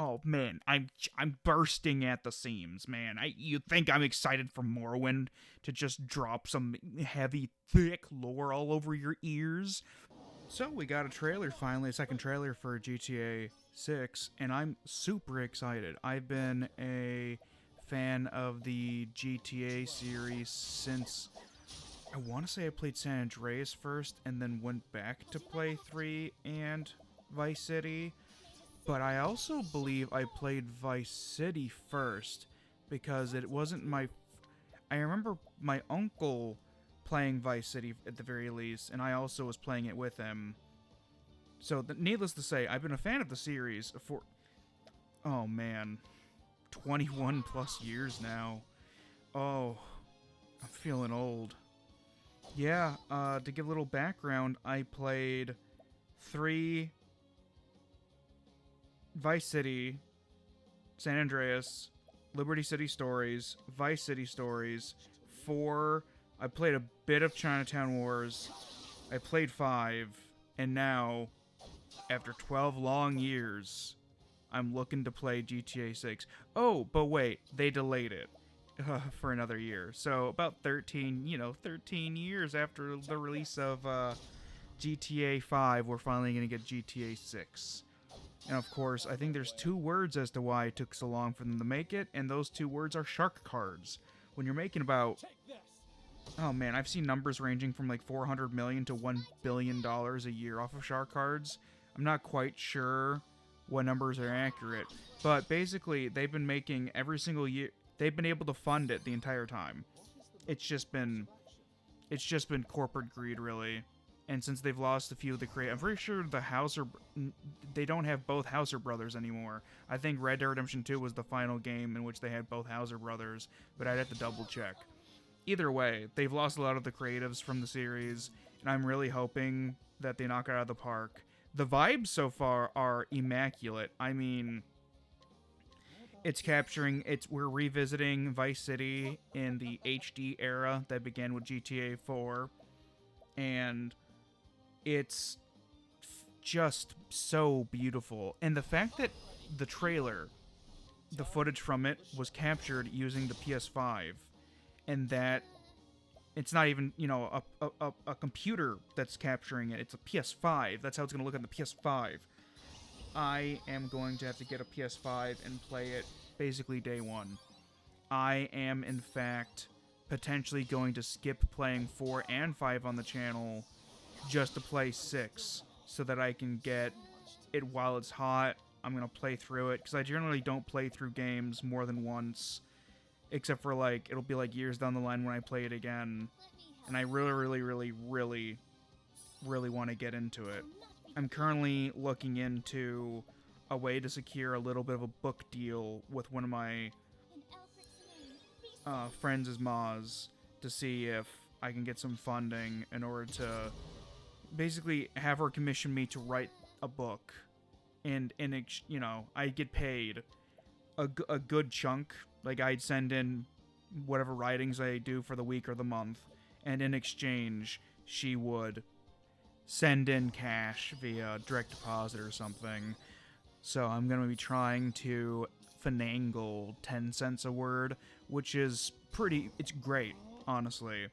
Oh man, I'm bursting at the seams, man. You think I'm excited for Morrowind to just drop some heavy, thick lore all over your ears? So we got a trailer finally, a second trailer for GTA 6, and I'm super excited. I've been a fan of the GTA series since I want to say I played San Andreas first and then went back to play 3 and Vice City. But I also believe I played Vice City first because it wasn't my. I remember my uncle playing Vice City at the very least, and I also was playing it with him. So, needless to say, I've been a fan of the series for. Oh man. 21 plus years now. Oh, I'm feeling old. Yeah, to give a little background, I played 3 Vice City, San Andreas, Liberty City Stories, Vice City Stories, 4. I played a bit of Chinatown Wars. I played 5, and now, after 12 long years, I'm looking to play GTA 6. Oh, but wait, they delayed it for another year. So about 13 years after the release of GTA 5, we're finally going to get GTA 6. And of course, I think there's 2 words as to why it took so long for them to make it, and those 2 words are shark cards. When you're making about, oh man, I've seen numbers ranging from like 400 million to $1 billion a year off of shark cards. I'm not quite sure what numbers are accurate, but basically they've been making every single year. They've been able to fund it the entire time. It's just been corporate greed, really. And since they've lost a few of the creators, I'm pretty sure the Hauser, they don't have both Hauser brothers anymore. I think Red Dead Redemption 2 was the final game in which they had both Hauser brothers, but I'd have to double check. Either way, they've lost a lot of the creatives from the series, and I'm really hoping that they knock it out of the park. The vibes so far are immaculate. I mean, we're revisiting Vice City in the HD era that began with GTA 4, and it's just so beautiful. And the fact that the trailer, the footage from it, was captured using the PS5, and that it's not even, a computer that's capturing it. It's a PS5. That's how it's going to look on the PS5. I am going to have to get a PS5 and play it basically day one. I am, in fact, potentially going to skip playing 4 and 5 on the channel just to play 6 so that I can get it while it's hot. I'm going to play through it because I generally don't play through games more than once, except for it'll be years down the line when I play it again, and I really, really, really, really, really want to get into it. I'm currently looking into a way to secure a little bit of a book deal with one of my friends' Moz to see if I can get some funding in order to basically have her commission me to write a book, and I'd get paid a good chunk. I'd send in whatever writings I do for the week or the month, and in exchange she would send in cash via direct deposit or something. So I'm going to be trying to finagle 10 cents a word, which is it's great, honestly.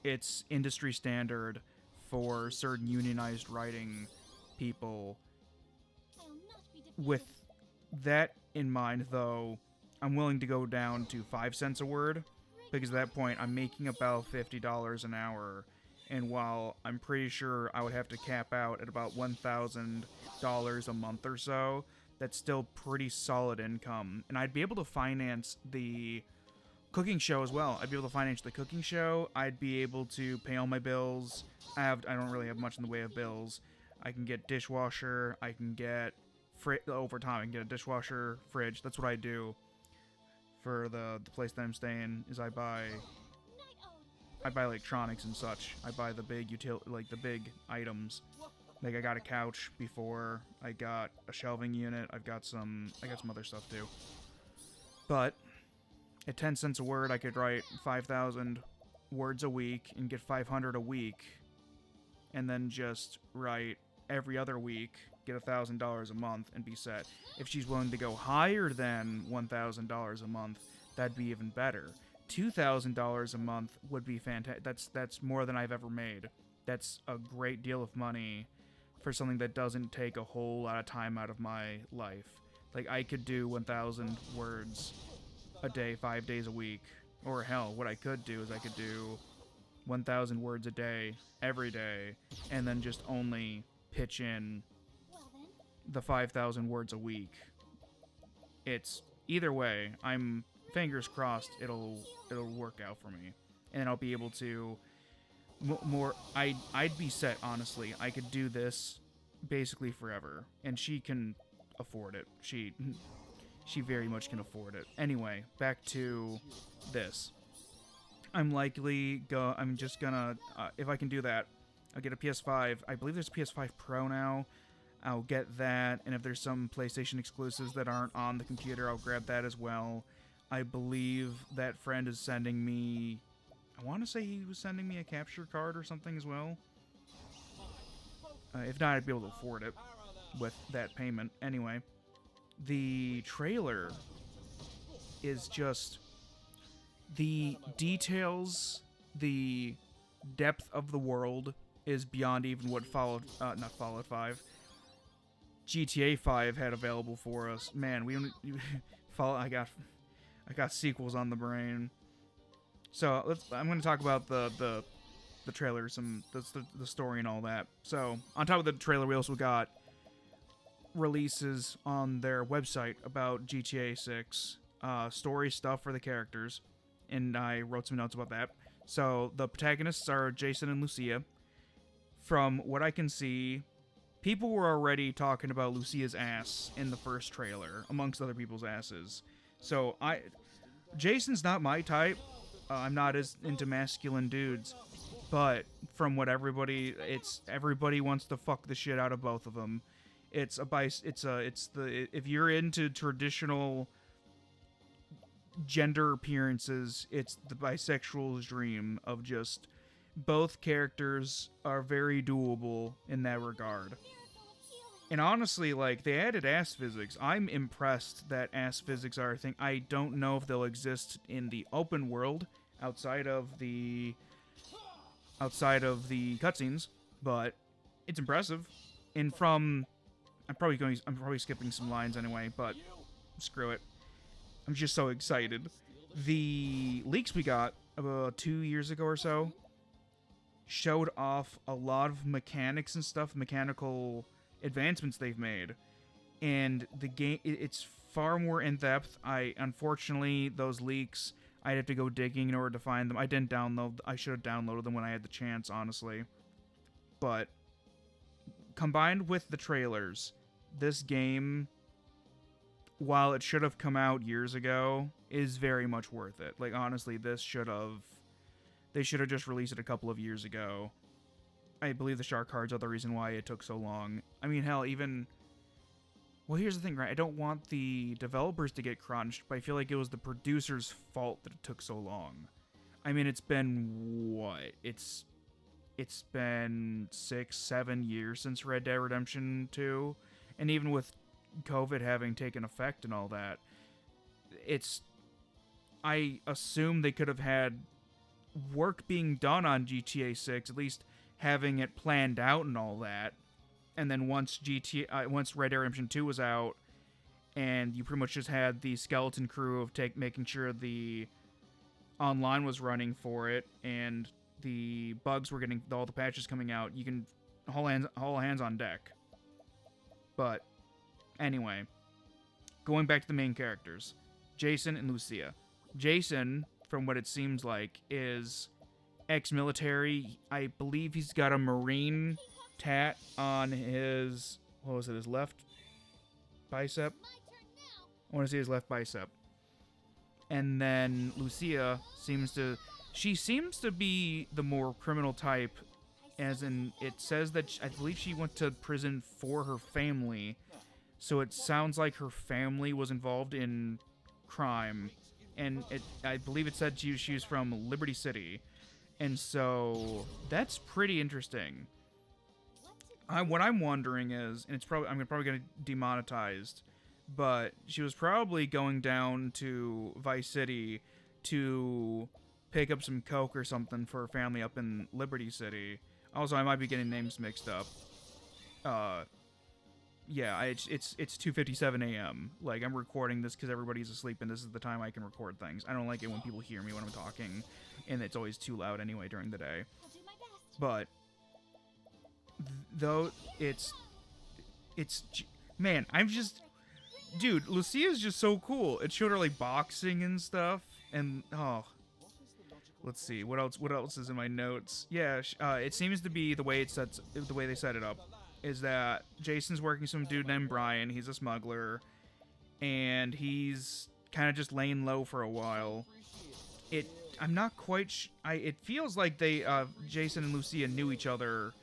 It's industry standard for certain unionized writing people. With that in mind, though, I'm willing to go down to 5 cents a word, because at that point I'm making about $50 an hour, and while I'm pretty sure I would have to cap out at about $1,000 a month or so, that's still pretty solid income, and I'd be able to finance the cooking show as well. I'd be able to finance the cooking show. I'd be able to pay all my bills. I don't really have much in the way of bills. I can get dishwasher. I can get over time. I can get a dishwasher, fridge. That's what I do for the place that I'm staying. Is I buy electronics and such. I buy the big the big items. I got a couch before. I got a shelving unit. I got some other stuff too. But at 10 cents a word, I could write 5,000 words a week and get 500 a week, and then just write every other week get $1,000 a month, and be set. If she's willing to go higher than $1,000 a month, that'd be even better. $2,000 a month would be fantastic. That's more than I've ever made. That's a great deal of money for something that doesn't take a whole lot of time out of my life. Like, I could do 1,000 words a day, 5 days a week. Or hell, what I could do is I could do 1,000 words a day, every day, and then just only pitch in the 5,000 words a week. It's, either way, I'm fingers crossed it'll work out for me. And I'll be able to I'd be set, honestly. I could do this basically forever, and she can afford it. She very much can afford it. Anyway, back to this. I'm just gonna, if I can do that, I'll get a PS5. I believe there's a PS5 Pro now. I'll get that, and if there's some PlayStation exclusives that aren't on the computer, I'll grab that as well. I believe that friend is sending me, I want to say he was sending me a capture card or something as well. If not, I'd be able to afford it with that payment. Anyway, the trailer is just, the details, the depth of the world is beyond even what not Fallout 5, GTA 5 had available for us. Man, we don't I got sequels on the brain. So I'm going to talk about the trailer, the story and all that. So on top of the trailer, we also got releases on their website about GTA 6, story stuff for the characters, and I wrote some notes about that. So the protagonists are Jason and Lucia. From what I can see, people were already talking about Lucia's ass in the first trailer, amongst other people's asses. So Jason's not my type. I'm not as into masculine dudes, but from what everybody wants to fuck the shit out of both of them. If you're into traditional gender appearances, it's the bisexual's dream of just both characters are very doable in that regard. And honestly, like, they added ass physics. I'm impressed that ass physics are a thing. I don't know if they'll exist in the open world outside of the cutscenes, but it's impressive. And I'm probably skipping some lines anyway, but screw it. I'm just so excited. The leaks we got about 2 years ago or so showed off a lot of mechanics and stuff, mechanical advancements they've made, and the game, it's far more in depth. Unfortunately, those leaks, I'd have to go digging in order to find them. I should have downloaded them when I had the chance, honestly. But combined with the trailers, this game, while it should have come out years ago, is very much worth it. Like, honestly, they should have just released it a couple of years ago. I believe the shark cards are the reason why it took so long. I mean, hell, well, here's the thing, right? I don't want the developers to get crunched, but I feel like it was the producer's fault that it took so long. I mean, it's been, what? It's been 6-7 years since Red Dead Redemption 2, and even with COVID having taken effect and all that, I assume they could have had work being done on GTA 6, at least having it planned out and all that. And then once Red Dead Redemption 2 was out, and you pretty much just had the skeleton crew of making sure the online was running for it, and the bugs were getting, all the patches coming out, you can all hands on deck. But anyway, going back to the main characters, Jason and Lucia. Jason, from what it seems like, is ex-military. I believe he's got a Marine tat on his, his left bicep? I want to say his left bicep. And then Lucia seems to be the more criminal type, as in, it says that I believe she went to prison for her family, so it sounds like her family was involved in crime, and I believe it said she was from Liberty City, and so that's pretty interesting. What I'm wondering is, and I'm probably gonna demonetized, but she was probably going down to Vice City to pick up some coke or something for her family up in Liberty City. Also, I might be getting names mixed up. Yeah, it's 2:57 a.m. Like, I'm recording this because everybody's asleep, and this is the time I can record things. I don't like it when people hear me when I'm talking, and it's always too loud anyway during the day. But though it's man, I'm just, dude, Lucia's just so cool. It showed her like boxing and stuff, and oh, let's see what else is in my notes. Yeah, it seems to be the way they set it up is that Jason's working some dude named Brian. He's a smuggler, and he's kind of just laying low for a while. I'm not quite. It feels like Jason and Lucia knew each other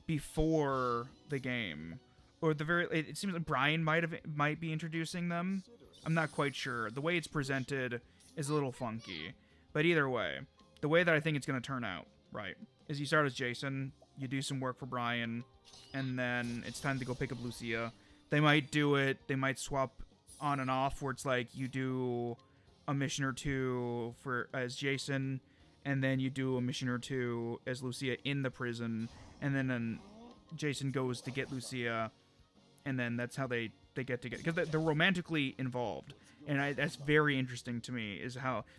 before the game, or it seems like Brian might be introducing them. I'm not quite sure. The way it's presented is a little funky, but either way, the way that I think it's going to turn out, right, is you start as Jason, you do some work for Brian, and then it's time to go pick up Lucia. They might do it. They might swap on and off, where it's like you do a mission or two as Jason, and then you do a mission or two as Lucia in the prison, and then Jason goes to get Lucia, and then that's how they get together, because they're romantically involved, and that's very interesting to me,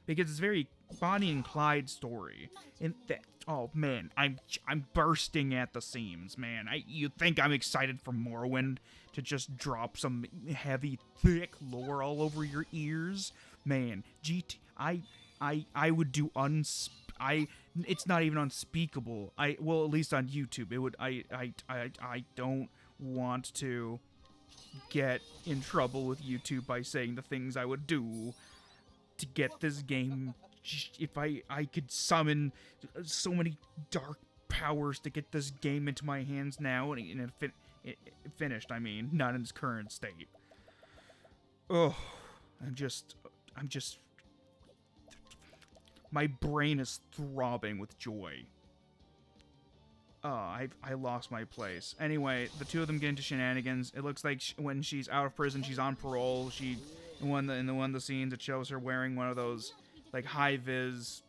because it's very Bonnie and Clyde story, and oh man, I'm bursting at the seams, man. You think I'm excited for Morrowind to just drop some heavy, thick lore all over your ears? Man, I would do it's not even unspeakable. Well, at least on YouTube, it would. I don't want to get in trouble with YouTube by saying the things I would do to get this game. If I could summon so many dark powers to get this game into my hands now, and it finished. I mean, not in its current state. Oh, I'm just. My brain is throbbing with joy. I lost my place. Anyway, the two of them get into shenanigans. It looks like when she's out of prison, she's on parole. In one of the scenes, it shows her wearing one of those like high vis,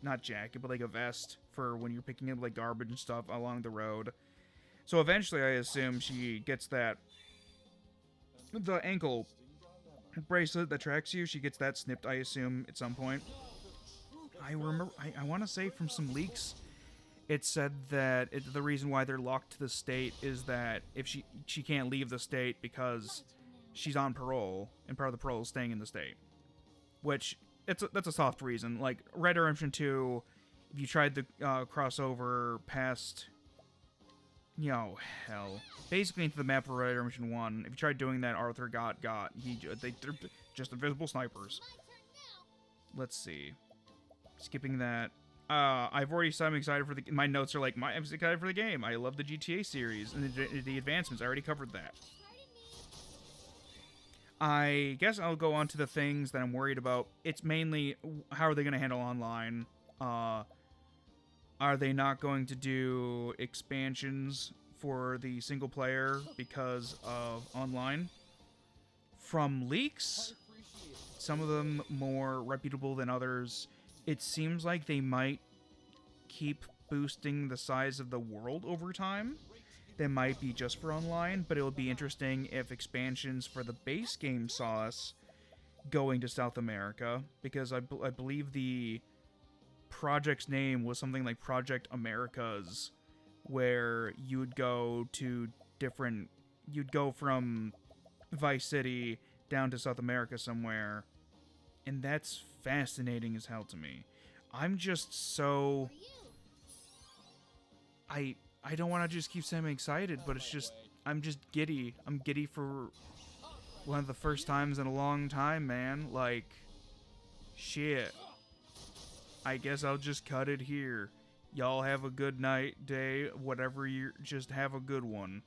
not jacket, but like a vest for when you're picking up like garbage and stuff along the road. So eventually, I assume she gets the ankle bracelet that tracks you. She gets that snipped, I assume, at some point. I remember, I want to say from some leaks, it said that the reason why they're locked to the state is that if she can't leave the state because she's on parole, and part of the parole is staying in the state. Which, that's a soft reason. Like, Red Dead Redemption 2, if you tried the crossover past, hell, basically into the map of Red Dead Redemption 1, if you tried doing that, Arthur they're just invisible snipers. Let's see. Skipping that. I've already said I'm excited for my notes are like, I'm excited for the game. I love the GTA series and the advancements. I already covered that. I guess I'll go on to the things that I'm worried about. It's mainly, how are they going to handle online? Are they not going to do expansions for the single player because of online? From leaks, some of them more reputable than others, it seems like they might keep boosting the size of the world over time. They might be just for online, but it would be interesting if expansions for the base game saw us going to South America, because I believe the project's name was something like Project Americas, where you'd go from Vice City down to South America somewhere, and that's fascinating as hell to me. I'm just so... I don't want to just keep saying I'm excited, but it's just, I'm just giddy. I'm giddy for one of the first times in a long time, man. Like, shit. I guess I'll just cut it here. Y'all have a good night, day, whatever just have a good one.